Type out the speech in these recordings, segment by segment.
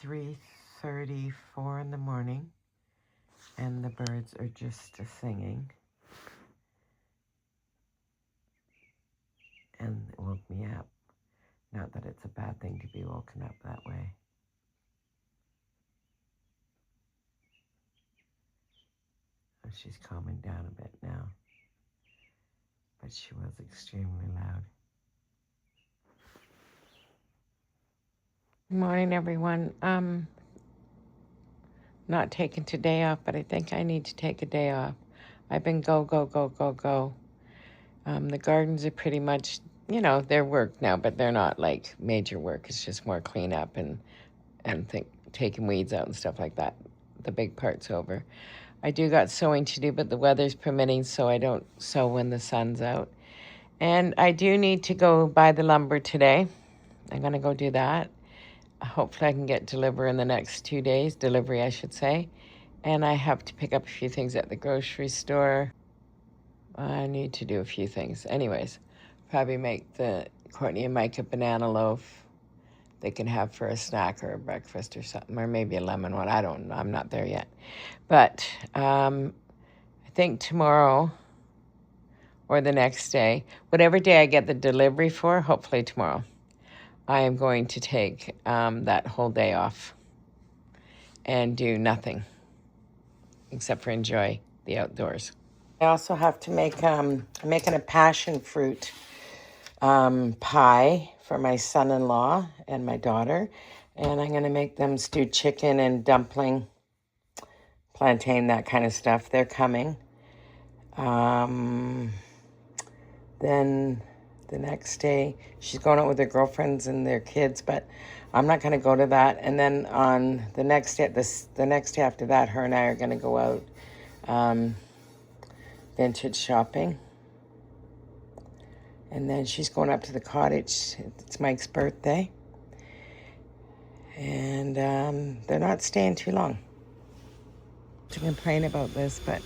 3:34 in the morning, and the birds are just singing. And it woke me up. Not that it's a bad thing to be woken up that way. Oh, she's calming down a bit now, but she was extremely loud. Good morning, everyone. Not taking today off, but I think I need to take a day off. I've been go. The gardens are pretty much, they're work now, but they're not like major work. It's just more cleanup and taking weeds out and stuff like that. The big part's over. I do got sewing to do, but the weather's permitting, so I don't sew when the sun's out. And I do need to go buy the lumber today. I'm going to go do that. Hopefully I can get delivery in the next 2 days, I should say. And I have to pick up a few things at the grocery store. I need to do a few things. Anyways, probably make the Courtney and Mike a banana loaf they can have for a snack or a breakfast or something, or maybe a lemon one. I don't know. I'm not there yet. But I think tomorrow or the next day, whatever day I get the delivery for, hopefully tomorrow, I am going to take that whole day off and do nothing except for enjoy the outdoors. I also have to make, I'm making a passion fruit pie for my son-in-law and my daughter. And I'm going to make them stewed chicken and dumpling, plantain, that kind of stuff. They're coming. Then the next day, she's going out with her girlfriends and their kids, but I'm not going to go to that. And then on the next day, the next day after that, her and I are going to go out vintage shopping. And then she's going up to the cottage. It's Mike's birthday. And they're not staying too long. To complain about this, but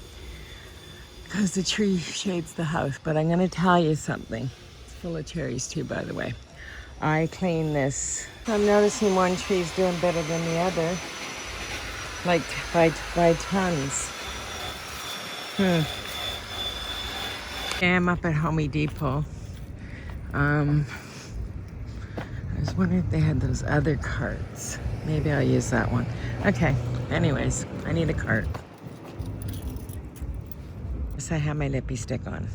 because the tree shades the house. But I'm going to tell you something. It's full of cherries too, by the way. I clean this. I'm noticing one tree's doing better than the other. Like by tons. I'm up at Home Depot. I was wondering if they had those other carts. Maybe I'll use that one. Okay, anyways, I need a cart. Yes, I have my lippy stick on.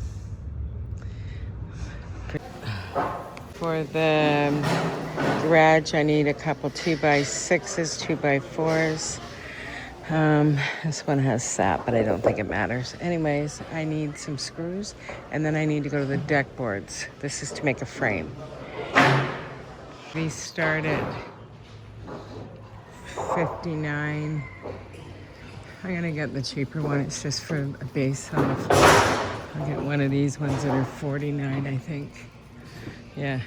For the garage, I need a couple 2x6s, 2x4s. This one has sap, but I don't think it matters. Anyways, I need some screws, and then I need to go to the deck boards. This is to make a frame. We started $59. I'm gonna get the cheaper one. It's just for a base on the floor. I'll get one of these ones that are $49, I think. Yeah.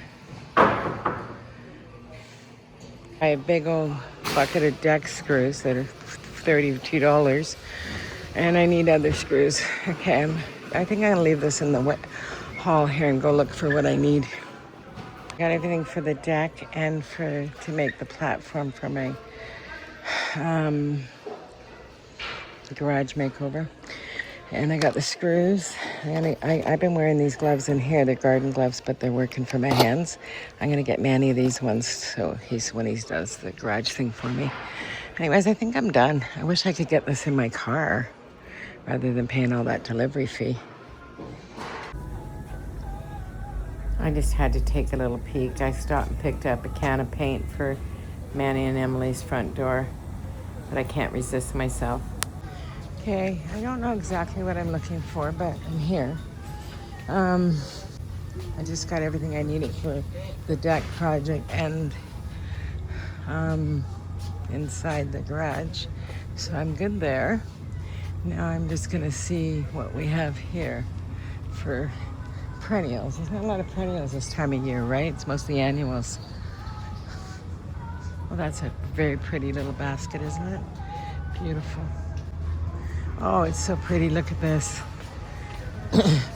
I have a big old bucket of deck screws that are $32, and I need other screws. Okay, I think I'm gonna leave this in the hall here and go look for what I need. Got everything for the deck and to make the platform for my garage makeover. And I got the screws. And I've been wearing these gloves in here. They're garden gloves, but they're working for my hands. I'm gonna get Manny these ones so when he does the garage thing for me. Anyways, I think I'm done. I wish I could get this in my car rather than paying all that delivery fee. I just had to take a little peek. I stopped and picked up a can of paint for Manny and Emily's front door, but I can't resist myself. Okay, I don't know exactly what I'm looking for, but I'm here. I just got everything I needed for the deck project and inside the garage, so I'm good there. Now I'm just gonna see what we have here for perennials. There's not a lot of perennials this time of year, right? It's mostly annuals. Well, that's a very pretty little basket, isn't it? Beautiful. Oh, it's so pretty. Look at this.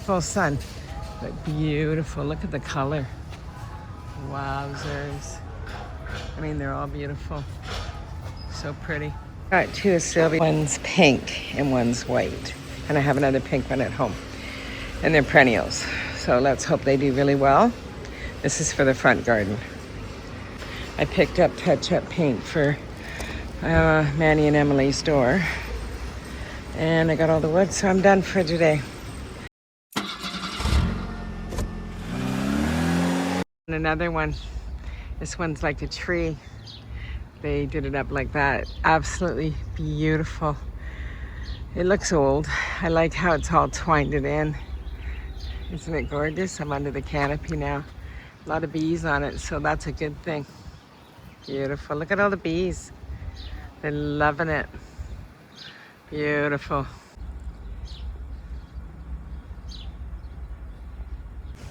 Full sun, but beautiful. Look at the color. Wowzers. I mean, they're all beautiful. so pretty. Got two Sylvia. One's pink and one's white. And I have another pink one at home. And they're perennials. So let's hope they do really well. This is for the front garden. I picked up touch-up paint for Manny and Emily's door. And I got all the wood, so I'm done for today. And another one. This one's like a tree. They did it up like that. Absolutely beautiful. It looks old. I like how it's all twined it in. Isn't it gorgeous? I'm under the canopy now. A lot of bees on it, so that's a good thing. Beautiful. Look at all the bees. They're loving it. Beautiful.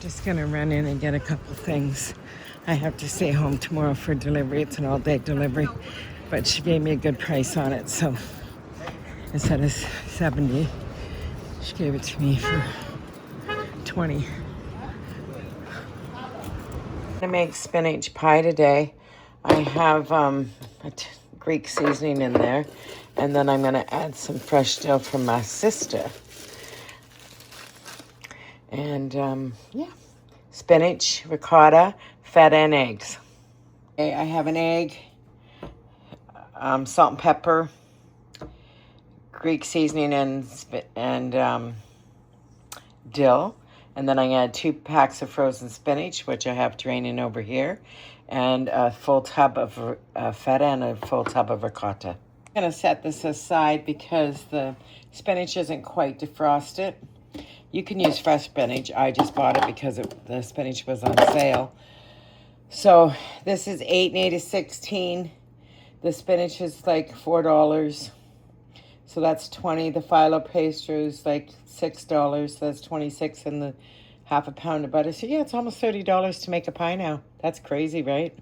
Just gonna run in and get a couple things. I have to stay home tomorrow for delivery. It's an all-day delivery, but she gave me a good price on it, so instead of 70, she gave it to me for 20. I'm gonna make spinach pie today. I have Greek seasoning in there, and then I'm gonna add some fresh dill from my sister. And yeah, spinach, ricotta, feta, and eggs. Okay, I have an egg, salt and pepper, Greek seasoning, and dill. And then I add 2 packs of frozen spinach, which I have draining over here, and a full tub of feta and a full tub of ricotta. I'm gonna set this aside because the spinach isn't quite defrosted. You can use fresh spinach. I just bought it because the spinach was on sale. So this is 8 and 8 is 16. The spinach is like $4. So that's 20. The phyllo pastry is like $6. So that's 26, and the half a pound of butter. So yeah, it's almost $30 to make a pie now. That's crazy, right?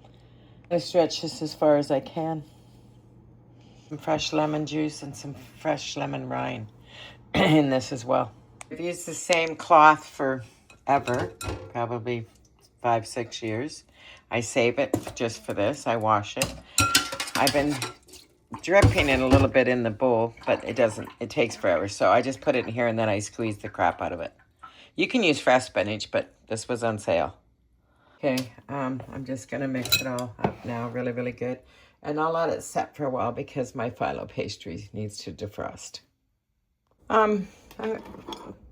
I'm gonna stretch this as far as I can. Some fresh lemon juice and some fresh lemon rind in this as well. I've used the same cloth forever, probably 5-6 years. I save it just for this. I wash it. I've been dripping it a little bit in the bowl, but it takes forever. So I just put it in here and then I squeeze the crap out of it. You can use fresh spinach, but this was on sale. Okay, I'm just gonna mix it all up now, really, really good. And I'll let it set for a while because my phyllo pastry needs to defrost. I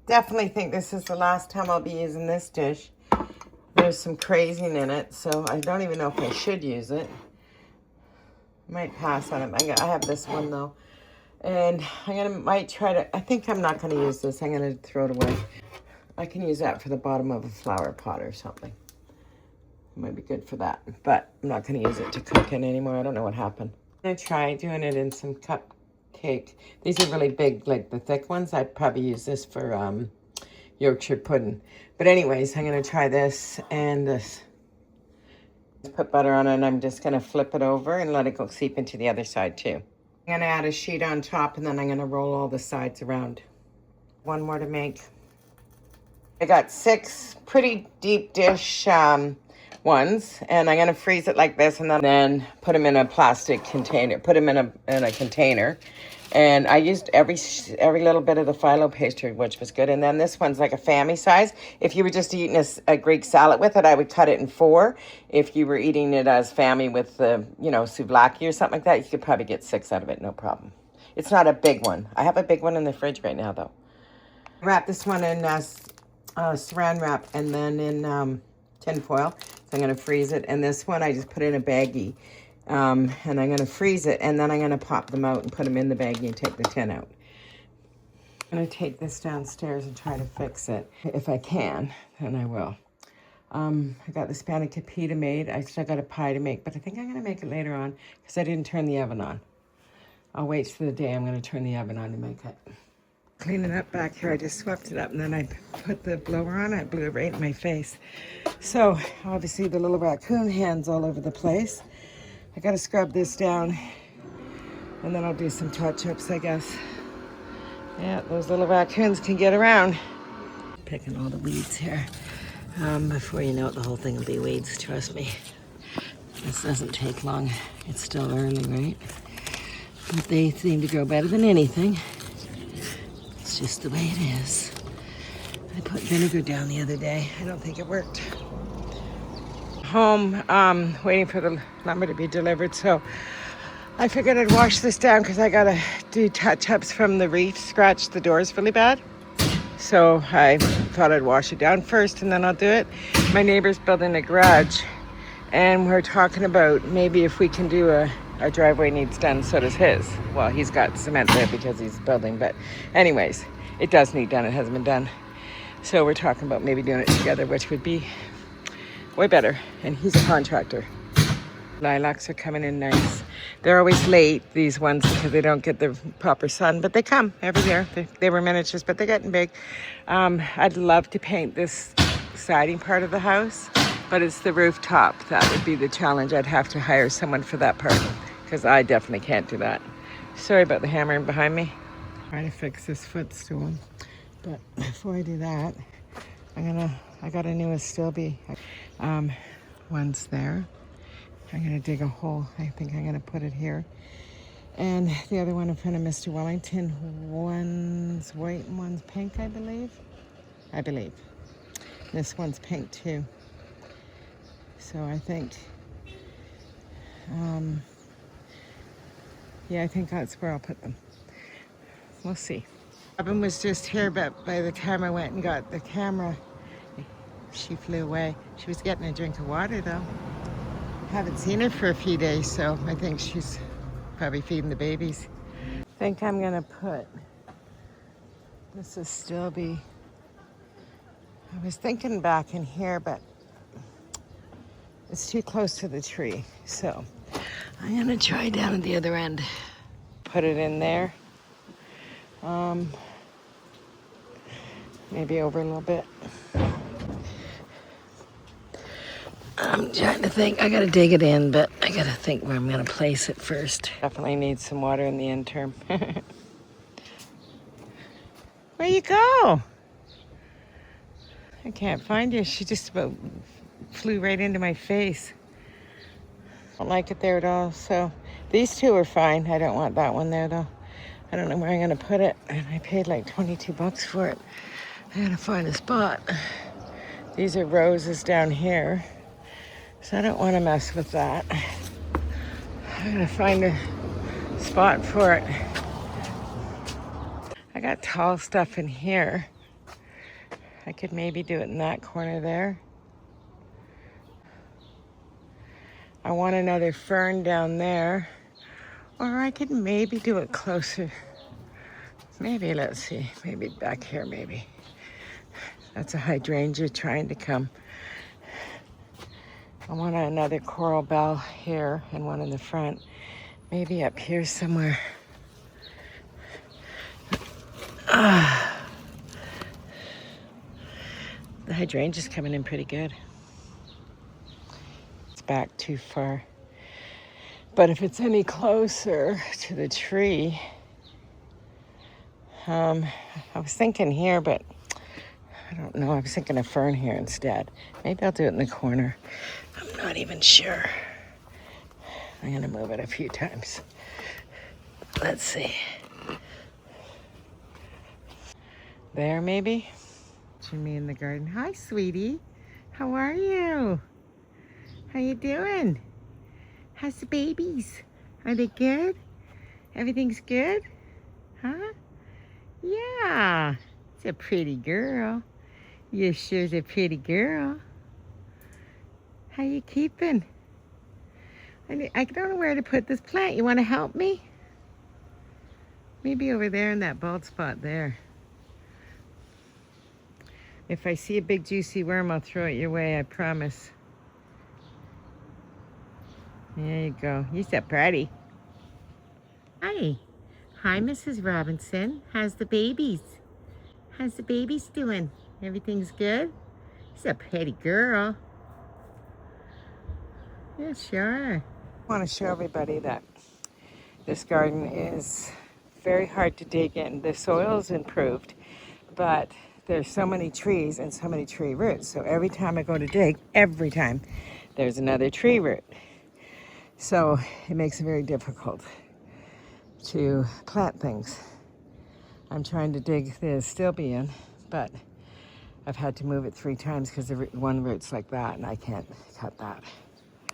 definitely think this is the last time I'll be using this dish. There's some crazing in it, so I don't even know if I should use it. Might pass on it. I have this one though, and might try to. I think I'm not gonna use this. I'm gonna throw it away. I can use that for the bottom of a flower pot or something. It might be good for that, but I'm not gonna use it to cook in anymore. I don't know what happened. I'm gonna try doing it in some cupcake. These are really big, like the thick ones. I'd probably use this for Yorkshire pudding. But anyways, I'm gonna try this and this. Put butter on it, and I'm just gonna flip it over and let it go seep into the other side too. I'm gonna add a sheet on top, and then I'm gonna roll all the sides around. One more to make. I got 6 pretty deep dish ones, and I'm gonna freeze it like this, and then put them in a plastic container. Put them in a container. And I used every little bit of the phyllo pastry, which was good. And then this one's like a family size. If you were just eating a Greek salad with it, I would cut it in 4. If you were eating it as family with souvlaki or something like that, you could probably get 6 out of it, no problem. It's not a big one. I have a big one in the fridge right now, though. Wrap this one in saran wrap and then in tin foil. So I'm going to freeze it. And this one I just put in a baggie. And I'm going to freeze it, and then I'm going to pop them out and put them in the baggie and take the tin out. I'm going to take this downstairs and try to fix it. If I can, then I will. I got the spinach pita made. I still got a pie to make, but I think I'm going to make it later on because I didn't turn the oven on. I'll wait for the day I'm going to turn the oven on to make it. Clean it up back here. I just swept it up, and then I put the blower on. I blew it right in my face. So, obviously, the little raccoon hands all over the place. I gotta scrub this down, and then I'll do some touch-ups, I guess. Yeah, those little raccoons can get around. Picking all the weeds here. Before you know it, the whole thing will be weeds, trust me. This doesn't take long. It's still early, right? But they seem to grow better than anything. It's just the way it is. I put vinegar down the other day. I don't think it worked. Home, waiting for the lumber to be delivered, so I figured I'd wash this down because I gotta do touch-ups from the reef, scratch the doors really bad. So I thought I'd wash it down first and then I'll do it. My neighbor's building a garage and we're talking about maybe if we can do our driveway needs done, so does his. Well, he's got cement there because he's building, but anyways, it does need done. It hasn't been done. So we're talking about maybe doing it together, which would be way better. And he's a contractor. Lilacs are coming in nice. They're always late, these ones, because they don't get the proper sun, but they come every year. They were miniatures, but they're getting big. I'd love to paint this siding part of the house, but it's the rooftop. That would be the challenge. I'd have to hire someone for that part, because I definitely can't do that. Sorry about the hammering behind me. Trying to fix this footstool, but before I do that, I got a new Astilbe. One's there. I'm gonna dig a hole. I think I'm gonna put it here. And the other one in front of Mr. Wellington, one's white and one's pink, I believe. This one's pink too. So I think, yeah, I think that's where I'll put them. We'll see. Robin was just here, but by the time I went and got the camera, she flew away. She was getting a drink of water though. Haven't seen her for a few days, so I think she's probably feeding the babies. I think I'm gonna put this Astilbe. I was thinking back in here, but it's too close to the tree. So I'm gonna try down at the other end. Put it in there. Maybe over a little bit. I'm trying to think. I gotta dig it in, but I gotta think where I'm gonna place it first. Definitely need some water in the interim. Where you go? I can't find you. She just about flew right into my face. I don't like it there at all. So these two are fine. I don't want that one there though. I don't know where I'm gonna put it. And I paid like 22 bucks for it. I gotta find a spot. These are roses down here. So I don't want to mess with that. I'm gonna find a spot for it. I got tall stuff in here. I could maybe do it in that corner there. I want another fern down there. Or I could maybe do it closer. Maybe, let's see, maybe back here maybe. That's a hydrangea trying to come. I want another coral bell here and one in the front. Maybe up here somewhere. The hydrangea's coming in pretty good. It's back too far. But if it's any closer to the tree, I was thinking here, but I don't know. I was thinking a fern here instead. Maybe I'll do it in the corner. I'm not even sure. I'm gonna move it a few times. Let's see. There, maybe? Me in the garden. Hi, sweetie. How are you? How you doing? How's the babies? Are they good? Everything's good? Huh? Yeah. It's a pretty girl. You sure's a pretty girl. How you keeping? I don't know where to put this plant. You want to help me? Maybe over there in that bald spot there. If I see a big juicy worm, I'll throw it your way, I promise. There you go. You're so pretty. Hi. Hi, Mrs. Robinson. How's the babies? How's the babies doing? Everything's good? She's a pretty girl. Yeah, sure. I want to show everybody that this garden is very hard to dig in. The soil's improved, but there's so many trees and so many tree roots. So every time I go to dig, every time, there's another tree root. So it makes it very difficult to plant things. I'm trying to dig the stilby in, but I've had to move it 3 times because the one root's like that and I can't cut that.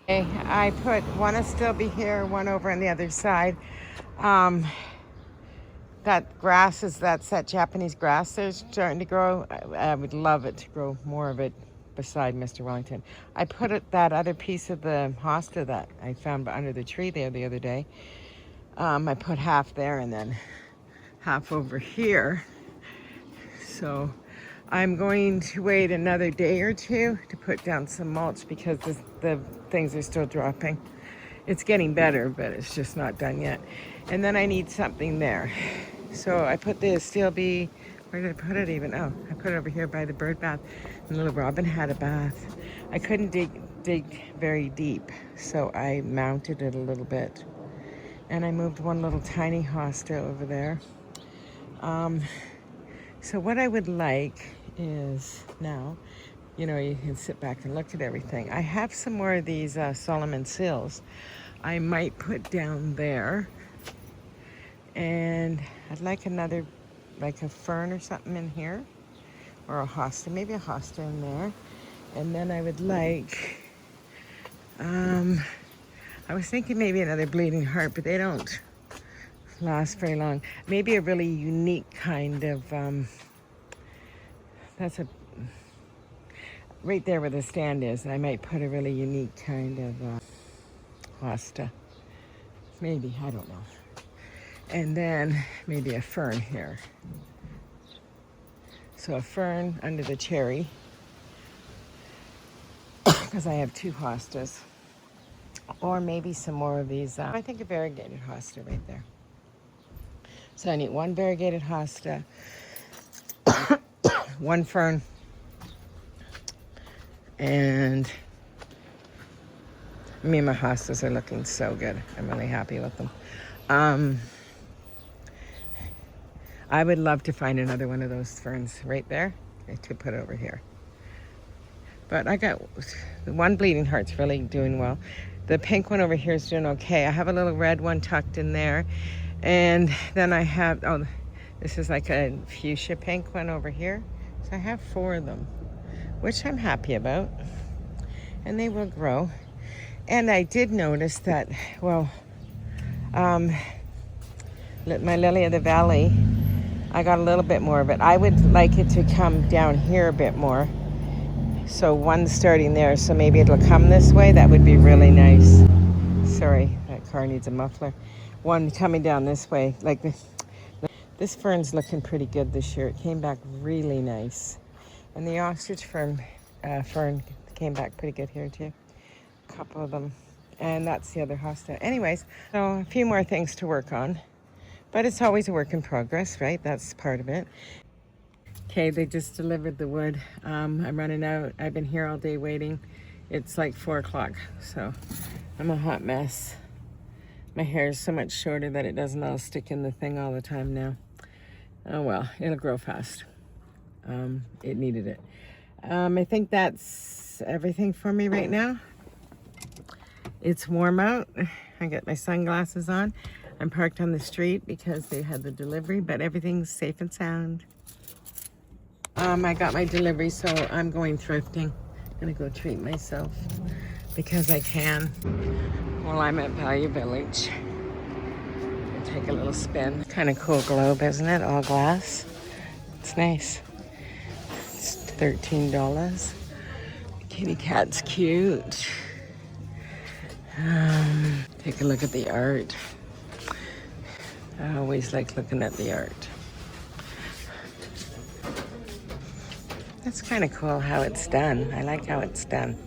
Okay, I put one stilby here, one over on the other side. That grass that's that Japanese grass that's starting to grow. I would love it to grow more of it beside Mr. Wellington. I put that other piece of the hosta that I found under the tree there the other day. I put half there and then half over here. So I'm going to wait another day or two to put down some mulch because the things are still dropping. It's getting better, but it's just not done yet. And then I need something there. So I put the steel bee, where did I put it even? Oh, I put it over here by the bird bath. And little Robin had a bath. I couldn't dig very deep, so I mounted it a little bit. And I moved one little tiny hosta over there. So what I would like is now, you know, you can sit back and look at everything. I have some more of these Solomon sills I might put down there. And I'd like another, like a fern or something in here. Or a hosta, maybe a hosta in there. And then I would like, I was thinking maybe another bleeding heart, but they don't last very long. Maybe a really unique kind of, that's a, right there where the stand is, I might put a really unique kind of hosta. Maybe, I don't know. And then maybe a fern here. So a fern under the cherry, because I have 2 hostas. Or maybe some more of these, I think a variegated hosta right there. So I need 1 variegated hosta, 1 fern, and me and my hostas are looking so good. I'm really happy with them. I would love to find another one of those ferns right there to put over here. But I got the 1 bleeding heart's really doing well. The pink one over here is doing okay. I have a little red one tucked in there. And then I have, oh, this is like a fuchsia pink one over here. So I have 4 of them, which I'm happy about. And they will grow. And I did notice that, well, my lily of the valley, I got a little bit more of it. I would like it to come down here a bit more. So 1 starting there, so maybe it'll come this way. That would be really nice. Sorry, that car needs a muffler. 1 coming down this way. Like this fern's looking pretty good this year. It came back really nice. And the ostrich fern came back pretty good here too. A couple of them. And that's the other hosta. Anyways, so a few more things to work on. But it's always a work in progress, right? That's part of it. Okay, they just delivered the wood. I'm running out. I've been here all day waiting. It's like 4 o'clock, so I'm a hot mess. My hair is so much shorter that it doesn't all stick in the thing all the time now. Oh well, it'll grow fast. It needed it. I think that's everything for me right now. It's warm out. I got my sunglasses on. I'm parked on the street because they had the delivery, but everything's safe and sound. I got my delivery, so I'm going thrifting. I'm gonna go treat myself because I can. Well, I'm at Value Village. I'll take a little spin. Kind of cool globe, isn't it? All glass. It's nice. It's $13. The kitty cat's cute. Take a look at the art. I always like looking at the art. That's kind of cool how it's done. I like how it's done.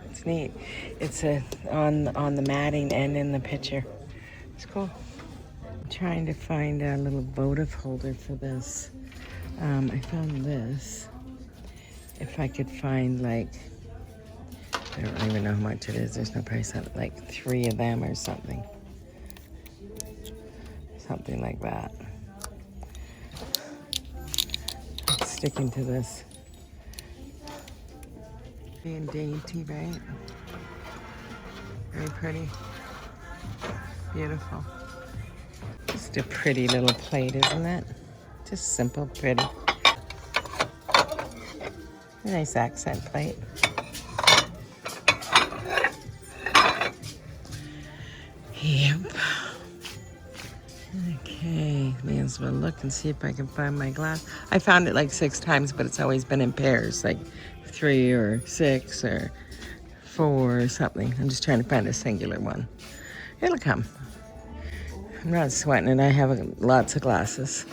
It's neat. It's on the matting and in the picture. It's cool. I'm trying to find a little votive holder for this. I found this. If I could find like, I don't even know how much it is. There's no price on it. Like 3 of them or something. Something like that. Sticking to this. Being dainty, right? Very pretty. Beautiful. Just a pretty little plate, isn't it? Just simple, pretty. A nice accent plate. Yep. Okay, may as well look and see if I can find my glass. I found it like 6 times, but it's always been in pairs, like 3 or 6 or 4 or something. I'm just trying to find a singular one. It'll come. I'm not sweating it. I have lots of glasses.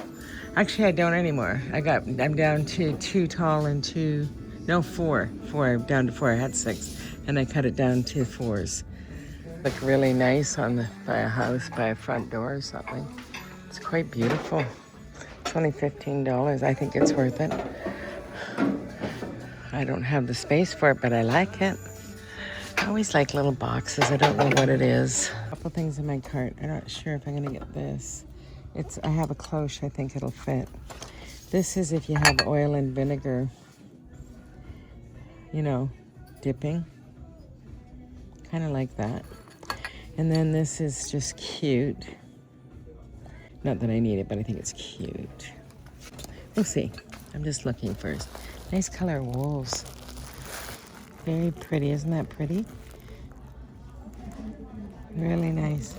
Actually, I don't anymore. I'm down to 2 tall and 2, no, 4. 4, down to 4. I had 6, and I cut it down to 4s. Look really nice by a house, by a front door or something. It's quite beautiful. It's only $15. I think it's worth it. I don't have the space for it, but I like it. I always like little boxes. I don't know what it is. A couple things in my cart. I'm not sure if I'm gonna get this. I have a cloche. I think it'll fit. This is if you have oil and vinegar, you know, dipping. Kind of like that. And then this is just cute. Not that I need it, but I think it's cute. We'll see. I'm just looking first. Nice color wools. Very pretty. Isn't that pretty? Really nice.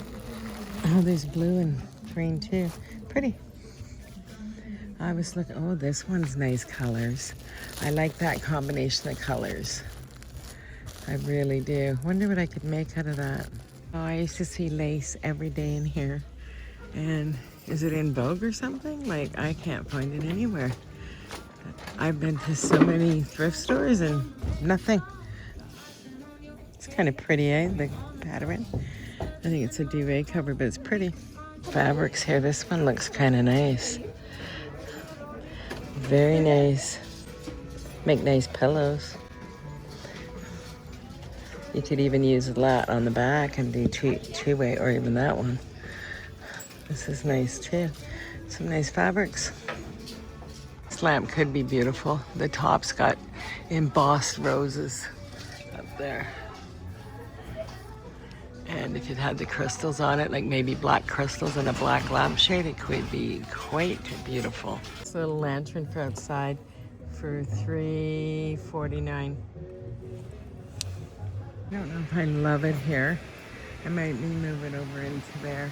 Oh, there's blue and green too. Pretty. I was looking. Oh, this one's nice colors. I like that combination of colors. I really do. Wonder what I could make out of that. Oh, I used to see lace every day in here. And is it in vogue or something? Like, I can't find it anywhere. I've been to so many thrift stores and nothing. It's kind of pretty, eh? The pattern. I think it's a duvet cover, but it's pretty. Fabrics here. This one looks kind of nice. Very nice. Make nice pillows. You could even use that on the back and do two-way, or even that one. This is nice too. Some nice fabrics. This lamp could be beautiful. The top's got embossed roses up there. And if it had the crystals on it, like maybe black crystals and a black lampshade, it could be quite beautiful. This little lantern for outside for $3.49. I don't know if I love it here. I might move it over into there.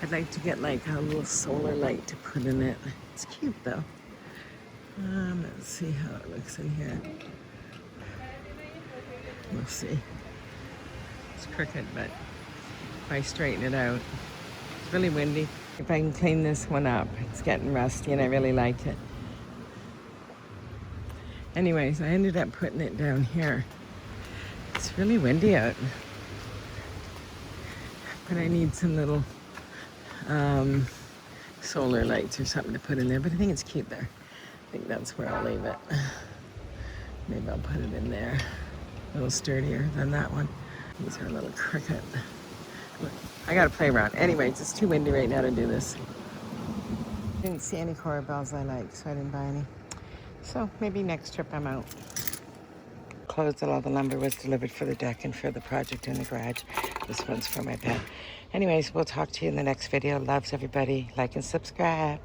I'd like to get like a little solar light to put in it. It's cute though. Let's see how it looks in here. We'll see. It's crooked, but if I straighten it out, it's really windy. If I can clean this one up, it's getting rusty and I really like it. Anyways, I ended up putting it down here. It's really windy out. But I need some little solar lights or something to put in there. But I think it's cute there. I think that's where I'll leave it. Maybe I'll put it in there. A little sturdier than that one. These are a little crooked. I gotta play around. Anyways, it's too windy right now to do this. Didn't see any coral bells I like, so I didn't buy any. So maybe next trip I'm out. Closed and all the lumber was delivered for the deck and for the project in the garage. This one's for my pet. Anyways, we'll talk to you in the next video. Loves everybody. Like and subscribe.